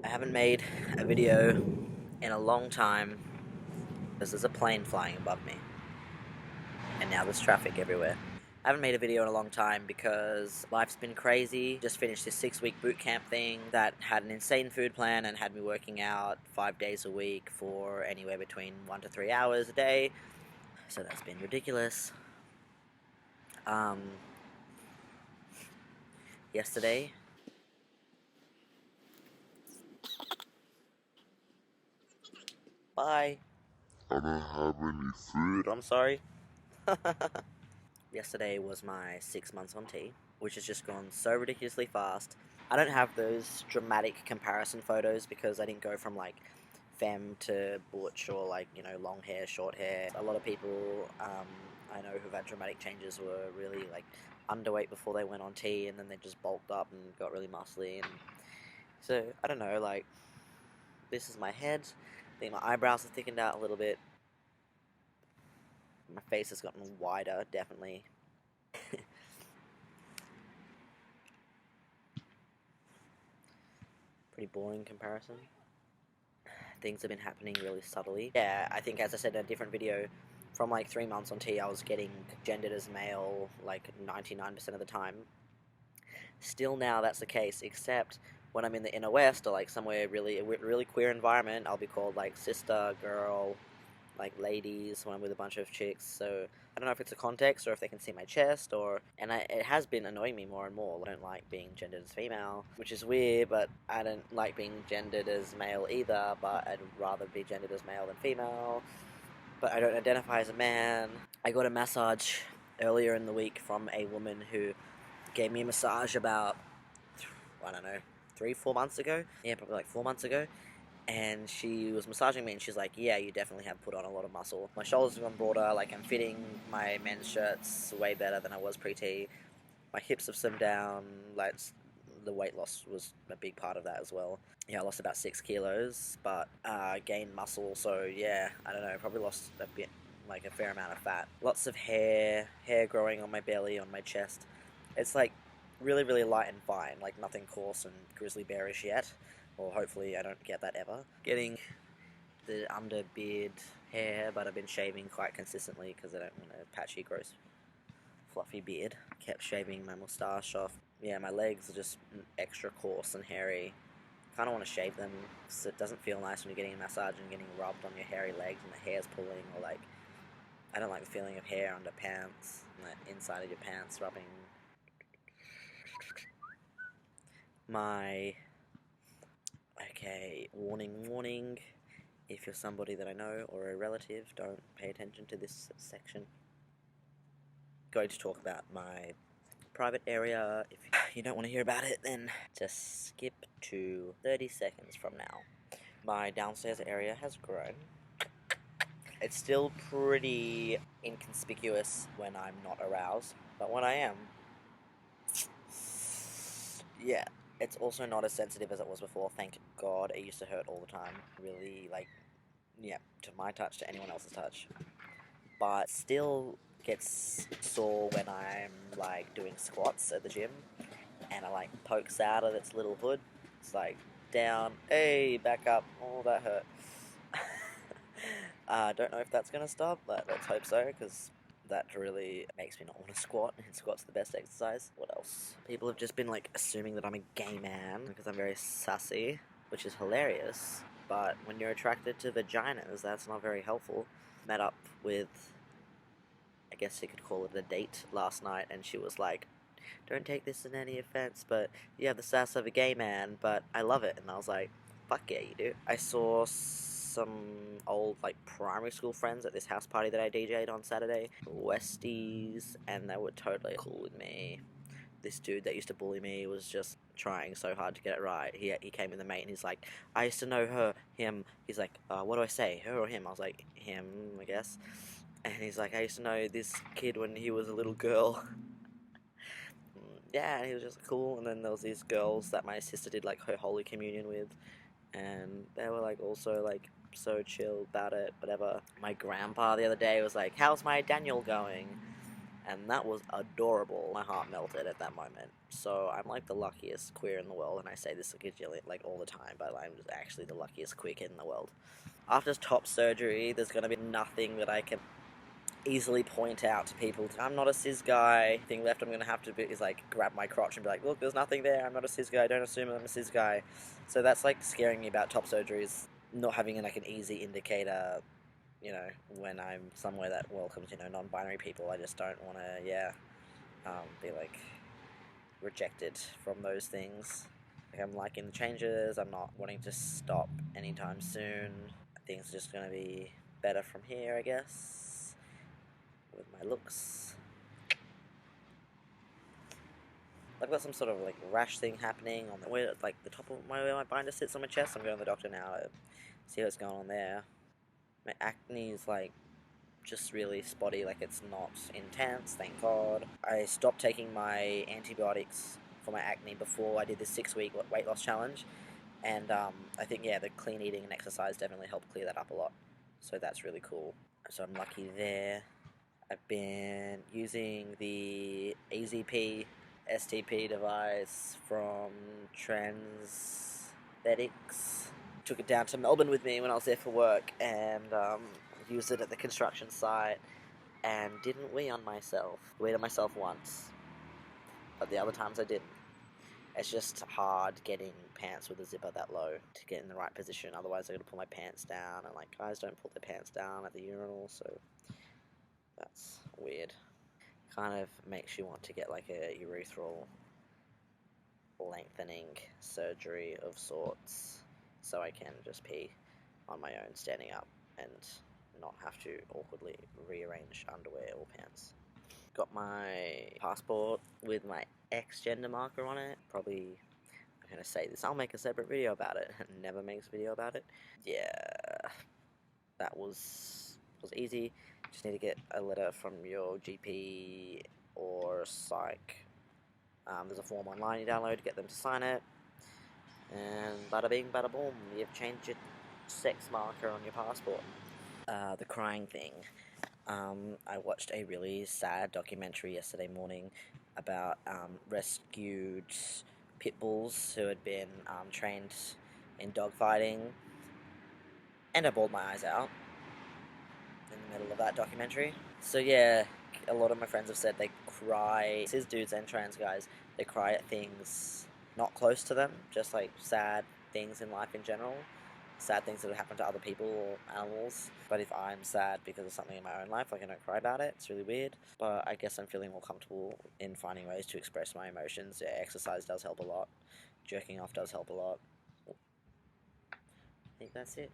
I haven't made a video in a long time because there's a plane flying above me and now there's traffic everywhere. I haven't made a video in a long time because life's been crazy. Just finished this 6-week boot camp thing that had an insane food plan and had me working out 5 days a week for anywhere between 1 to 3 hours a day. So that's been ridiculous. Yesterday, bye. I don't have any food. I'm sorry. Yesterday was my 6 months on T, which has just gone so ridiculously fast. I don't have those dramatic comparison photos because I didn't go from like femme to butch or like, you know, long hair, short hair. A lot of people I know who've had dramatic changes were really like underweight before they went on T, and then they just bulked up and got really muscly. And so I don't know, like, this is my head. I think my eyebrows have thickened out a little bit. My face has gotten wider, definitely. Pretty boring comparison. Things have been happening really subtly. Yeah, I think, as I said in a different video, from like 3 months on T, I was getting gendered as male like 99% of the time. Still now that's the case, except when I'm in the inner west or like somewhere really queer environment, I'll be called like sister, girl, like ladies when I'm with a bunch of chicks. So I don't know if it's a context or if they can see my chest, it has been annoying me more and more. I don't like being gendered as female, which is weird, but I don't like being gendered as male either, but I'd rather be gendered as male than female. But I don't identify as a man. I got a massage earlier in the week from a woman who gave me a massage about, I don't know, 3-4 months ago. Yeah, probably like 4 months ago. And she was massaging me and she's like, yeah, you definitely have put on a lot of muscle. My shoulders have gone broader, like I'm fitting my men's shirts way better than I was pre-T. My hips have slimmed down, like the weight loss was a big part of that as well. Yeah, I lost about 6 kilos, but gained muscle, so yeah, I don't know, probably lost a bit, like a fair amount of fat. Lots of hair growing on my belly, on my chest. It's like really, really light and fine, like nothing coarse and grizzly bearish yet. Or hopefully I don't get that ever. Getting the under beard hair, but I've been shaving quite consistently because I don't want a patchy, gross, fluffy beard. Kept shaving my moustache off. Yeah, my legs are just extra coarse and hairy. Kind of want to shave them because it doesn't feel nice when you're getting a massage and getting rubbed on your hairy legs and the hair's pulling, or like, I don't like the feeling of hair under pants and the inside of your pants rubbing. Okay, warning, if you're somebody that I know or a relative, don't pay attention to this section. Going to talk about my private area. If you don't want to hear about it, then just skip to 30 seconds from now. My downstairs area has grown. It's still pretty inconspicuous when I'm not aroused, but when I am, yeah. It's also not as sensitive as it was before, thank God. It used to hurt all the time. Really, like, yeah, to my touch, to anyone else's touch. But still gets sore when I'm, like, doing squats at the gym. And it, like, pokes out of its little hood. It's like, down, hey, back up. Oh, that hurt. Don't know if that's going to stop, but let's hope so, because that really makes me not want to squat, and squat's the best exercise. What else? People have just been like assuming that I'm a gay man because I'm very sassy, which is hilarious, but when you're attracted to vaginas, that's not very helpful. Met up with, I guess you could call it a date last night, and she was like, don't take this in any offense, but you have the sass of a gay man, but I love it. And I was like, fuck yeah, you do. I saw some old like primary school friends at this house party that I DJ'd on Saturday, Westies, and they were totally cool with me. This dude that used to bully me was just trying so hard to get it right. He came with a mate and he's like, I used to know her, him. He's like, what do I say, her or him? I was like, him, I guess. And he's like, I used to know this kid when he was a little girl. Yeah, he was just cool. And then there was these girls that my sister did like her Holy Communion with, and they were like also like so chill about it, whatever. My grandpa the other day was like, how's my Daniel going? and that was adorable. My heart melted at that moment. So I'm like the luckiest queer in the world, and I say this a gajillion, like all the time, but I'm just actually the luckiest queer kid in the world. After top surgery, there's gonna be nothing that I can easily point out to people. I'm not a cis guy. The thing left I'm gonna have to do is like grab my crotch and be like, look, there's nothing there. I'm not a cis guy. Don't assume I'm a cis guy. So that's like scaring me about top surgeries, not having like an easy indicator. You know, when I'm somewhere that welcomes, you know, non-binary people, I just don't want to, be like rejected from those things. Like, I'm liking the changes. I'm not wanting to stop anytime soon. Things are just gonna be better from here, I guess, with my looks. I've got some sort of like rash thing happening on the where, like the top of where my binder sits on my chest. I'm going to the doctor now to see what's going on there. My acne is like just really spotty, like it's not intense, thank God. I stopped taking my antibiotics for my acne before I did this 6-week weight loss challenge, and I think, yeah, the clean eating and exercise definitely helped clear that up a lot, so that's really cool. So I'm lucky there. I've been using the EZP STP device from Transthetics. Took it down to Melbourne with me when I was there for work, and used it at the construction site, and didn't wee on myself. Weed on myself once, but the other times I didn't. It's just hard getting pants with a zipper that low to get in the right position, otherwise I gotta pull my pants down, and like, guys don't pull their pants down at the urinal, so that's weird. Kind of makes you want to get like a urethral lengthening surgery of sorts, so I can just pee on my own standing up and not have to awkwardly rearrange underwear or pants. Got my passport with my X gender marker on it. Probably, I'm gonna say this, I'll make a separate video about it. Never makes a video about it. Yeah, that was easy. Just need to get a letter from your GP or psych. There's a form online you download to get them to sign it, and bada bing, bada boom, you've changed your sex marker on your passport. The crying thing. I watched a really sad documentary yesterday morning about rescued pit bulls who had been trained in dogfighting, and I bawled my eyes out in the middle of that documentary. So yeah, a lot of my friends have said they cry, cis dudes and trans guys, they cry at things not close to them, just like sad things in life in general, sad things that have happened to other people or animals. But if I'm sad because of something in my own life, like, I don't cry about it. It's really weird, but I guess I'm feeling more comfortable in finding ways to express my emotions. Yeah, exercise does help a lot, jerking off does help a lot. I think that's it.